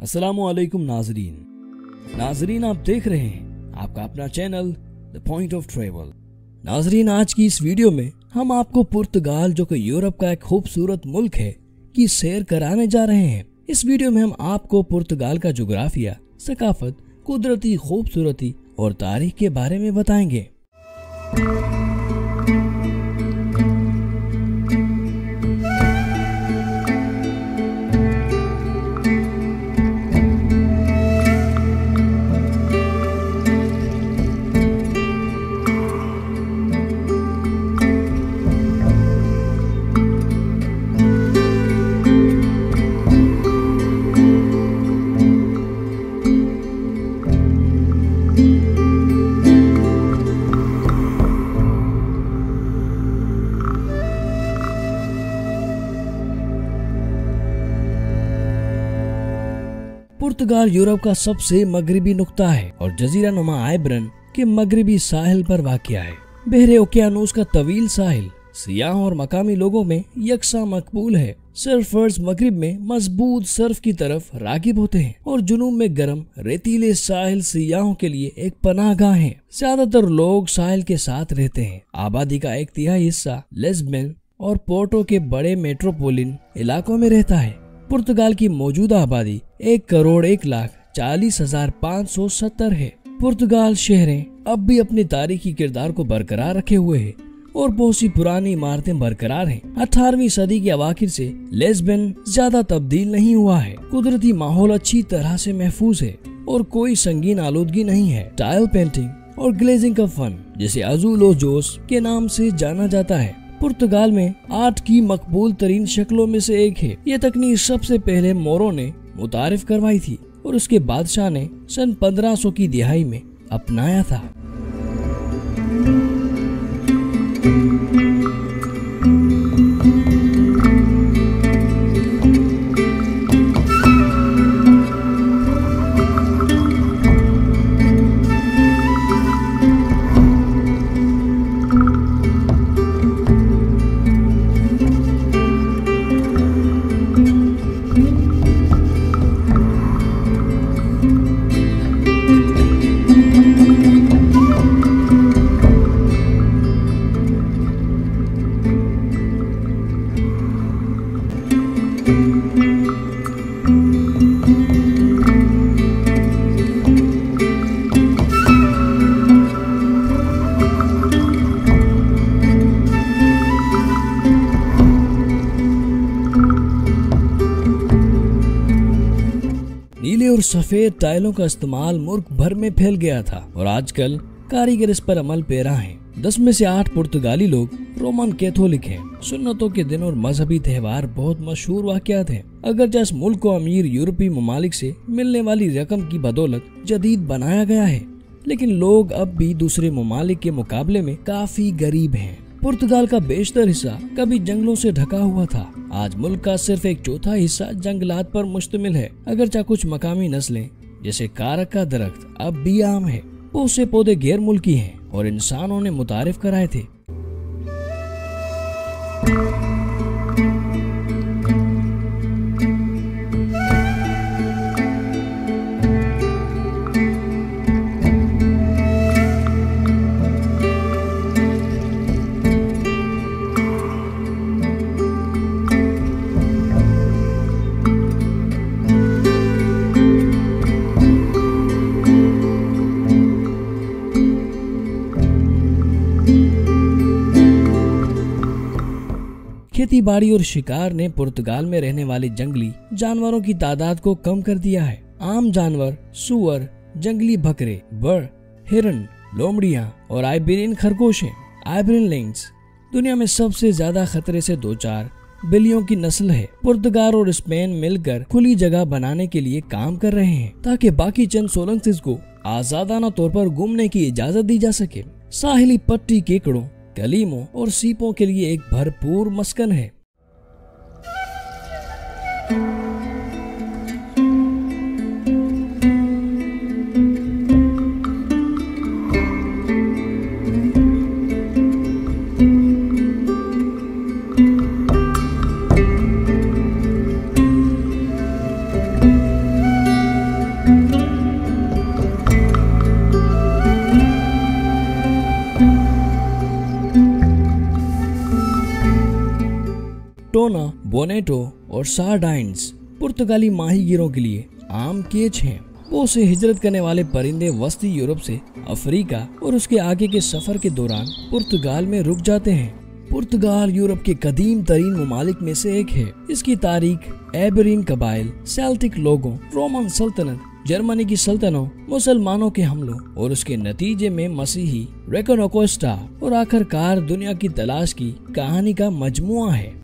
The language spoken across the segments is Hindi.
अस्सलामुअलैकुम नाजरीन आप देख रहे हैं आपका अपना channel the point of travel. नाजरीन, आज की इस वीडियो में हम आपको पुर्तगाल, जो कि यूरोप का एक खूबसूरत मुल्क है, की सैर कराने जा रहे हैं। इस वीडियो में हम आपको पुर्तगाल का जोग्राफिया, सकाफत, कुदरती खूबसूरती और तारीख के बारे में बताएंगे। पुर्तगाल यूरोप का सबसे मगरबी नुक्ता है और जजीरा नुमा आइब्रन के मगरबी साहिल पर वाक़िया है। बहरे ओकियानूस का तवील साहिल सियाहों और मकामी लोगों में यकसा मकबूल है। सर्फर्स मगरिब में मजबूत सर्फ की तरफ रागिब होते हैं और जुनूब में गर्म रेतीले साहिल सियाहों के लिए एक पनाहगाह है। ज्यादातर लोग साहिल के साथ रहते हैं। आबादी का 1/3 हिस्सा लिस्बन और पोर्टो के बड़े मेट्रोपोलिन इलाकों में रहता है। पुर्तगाल की मौजूदा आबादी 1,40,40,570 है। पुर्तगाल शहरें अब भी अपनी तारीखी किरदार को बरकरार रखे हुए हैं और बहुत सी पुरानी इमारतें बरकरार हैं। 18वीं सदी के अवाखिर से लिस्बन ज्यादा तब्दील नहीं हुआ है। कुदरती माहौल अच्छी तरह से महफूज है और कोई संगीन आलूदगी नहीं है। टाइल पेंटिंग और ग्लेजिंग का फन, जिसे अज़ुलोजोस के नाम से जाना जाता है, पुर्तगाल में आर्ट की मकबूल तरीन शक्लों में से एक है। ये तकनीक सबसे पहले मोरों ने मुतारिफ करवाई थी और उसके बादशाह ने सन 1500 की दिहाई में अपनाया था। नीले और सफेद टाइलों का इस्तेमाल मुल्क भर में फैल गया था और आजकल कारीगर इस पर अमल पैरा हैं। 10 में से 8 पुर्तगाली लोग रोमन कैथोलिक हैं। सुन्नतों के दिन और मजहबी त्योहार बहुत मशहूर वाक़यात हैं। अगरचे इस मुल्क को अमीर यूरोपीय ममालिक से मिलने वाली रकम की बदौलत जदीद बनाया गया है, लेकिन लोग अब भी दूसरे ममालिक के मुकाबले में काफी गरीब हैं। पुर्तगाल का बेशतर हिस्सा कभी जंगलों से ढका हुआ था। आज मुल्क का सिर्फ 1/4 हिस्सा जंगलात पर मुश्तमिल है। अगरचे कुछ मकामी नस्लें जैसे कारक का दरख्त अब भी आम है। बहुत से पौधे गैर मुल्की हैं और इंसानों ने मुतारिफ कराए थे। खेती बाड़ी और शिकार ने पुर्तगाल में रहने वाले जंगली जानवरों की तादाद को कम कर दिया है। आम जानवर सूअर, जंगली बकरे, बर्ड, हिरन, लोमड़ियां और आइबेरियन खरगोश हैं। आइबेरियन लिंक्स दुनिया में सबसे ज्यादा खतरे से 2-4 बिल्लियों की नस्ल है। पुर्तगाल और स्पेन मिलकर खुली जगह बनाने के लिए काम कर रहे हैं ताकि बाकी चंद सोलंसिस को आजादाना तौर पर घूमने की इजाजत दी जा सके। साहिली पट्टी केकड़ों, कलीमों और सीपों के लिए एक भरपूर मस्कन है। बोनेटो और सार्डाइन्स पुर्तगाली माहीगीरों के लिए आम केच हैं। वो से हिजरत करने वाले परिंदे वस्ती यूरोप से अफ्रीका और उसके आगे के सफर के दौरान पुर्तगाल में रुक जाते हैं। पुर्तगाल यूरोप के कदीम तरीन ममालिक में से एक है। इसकी तारीख एबेरिन कबाइल, सेल्टिक लोगों, रोमन सल्तनत, जर्मनी की सल्तनों, मुसलमानों के हमलों और उसके नतीजे में मसीही रेकोनोकोस्टा और आखिरकार दुनिया की तलाश की कहानी का मजमुआ है।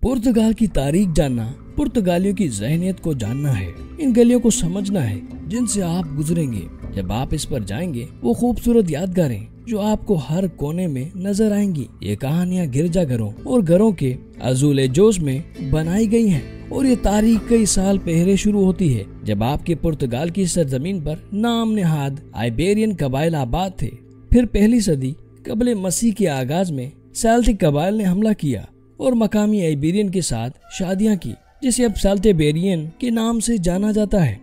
पुर्तगाल की तारीख जानना पुर्तगालियों की ज़हनियत को जानना है। इन गलियों को समझना है जिनसे आप गुजरेंगे। जब आप इस पर जाएंगे वो खूबसूरत यादगारें जो आपको हर कोने में नजर आएंगी। ये कहानियाँ गिरजाघरों और घरों के अजूले जोश में बनाई गई हैं और ये तारीख कई साल पहले शुरू होती है जब आपके पुर्तगाल की सरजमीन पर नाम नेहाद आइबेरियन कबाइल आबाद थे। फिर पहली सदी कबले मसीह के आगाज में सेल्टिक कबाइल ने हमला किया और मकामी आइबेरियन के साथ शादियां की, जिसे अब सेल्टिबेरियन के नाम से जाना जाता है।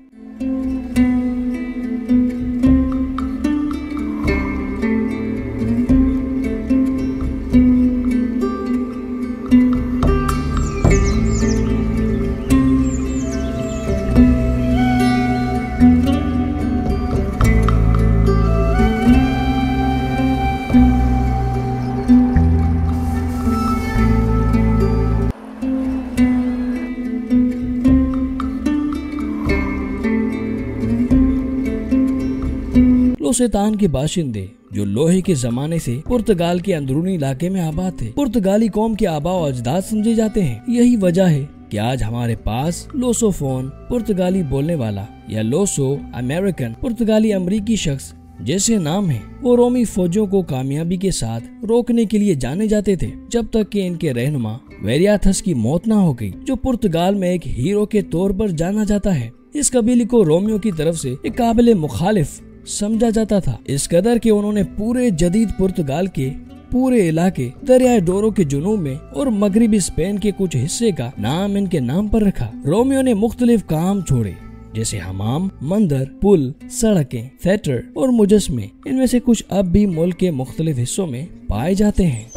लोसेतान के बाशिंदे जो लोहे के जमाने से पुर्तगाल के अंदरूनी इलाके में आबाद थे, पुर्तगाली कौम के आबा और अजदाद समझे जाते हैं। यही वजह है कि आज हमारे पास लोसोफोन पुर्तगाली बोलने वाला या लोसो अमेरिकन पुर्तगाली अमरीकी शख्स जैसे नाम है। वो रोमी फौजियों को कामयाबी के साथ रोकने के लिए जाने जाते थे जब तक कि इनके रहनुमा वेरियाथस की मौत न हो गई, जो पुर्तगाल में एक हीरो के तौर पर जाना जाता है। इस कबीले को रोमियो की तरफ से एक काबिले मुखालिफ समझा जाता था, इस कदर कि उन्होंने पूरे जदीद पुर्तगाल के पूरे इलाके दरियाए डोरो के जुनूब में और मगरिबी स्पेन के कुछ हिस्से का नाम इनके नाम पर रखा। रोमियो ने मुख्तलिफ काम छोड़े जैसे हमाम, मंदिर, पुल, सड़कें, थिएटर और मुजस्मे। इनमें से कुछ अब भी मुल्क के मुख्तलिफ हिस्सों में पाए जाते हैं।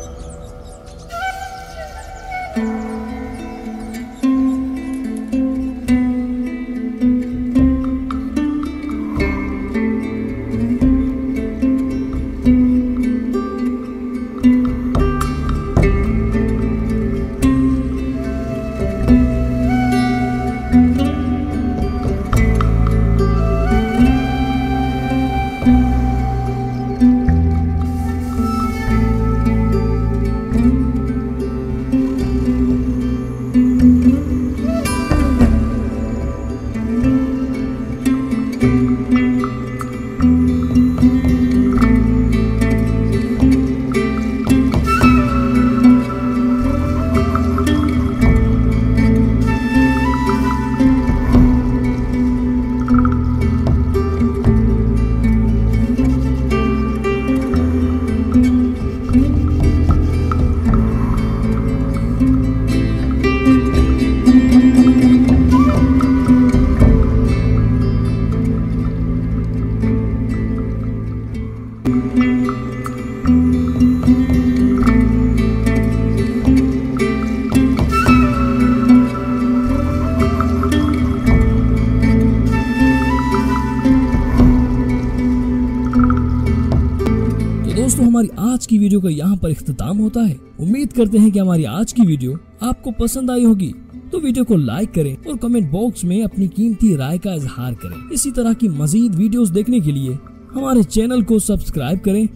दोस्तों हमारी आज की वीडियो का यहाँ पर इख्तिताम होता है। उम्मीद करते हैं कि हमारी आज की वीडियो आपको पसंद आई होगी, तो वीडियो को लाइक करें और कमेंट बॉक्स में अपनी कीमती राय का इजहार करें। इसी तरह की मजीद वीडियोस देखने के लिए हमारे चैनल को सब्सक्राइब करें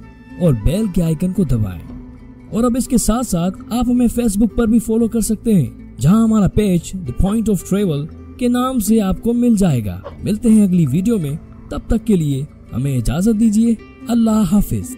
और बेल के आइकन को दबाएं। और अब इसके साथ साथ आप हमें फेसबुक पर भी फॉलो कर सकते हैं, जहां हमारा page the point of travel के नाम से आपको मिल जाएगा। मिलते हैं अगली वीडियो में, तब तक के लिए हमें इजाजत दीजिए। अल्लाह हाफिज।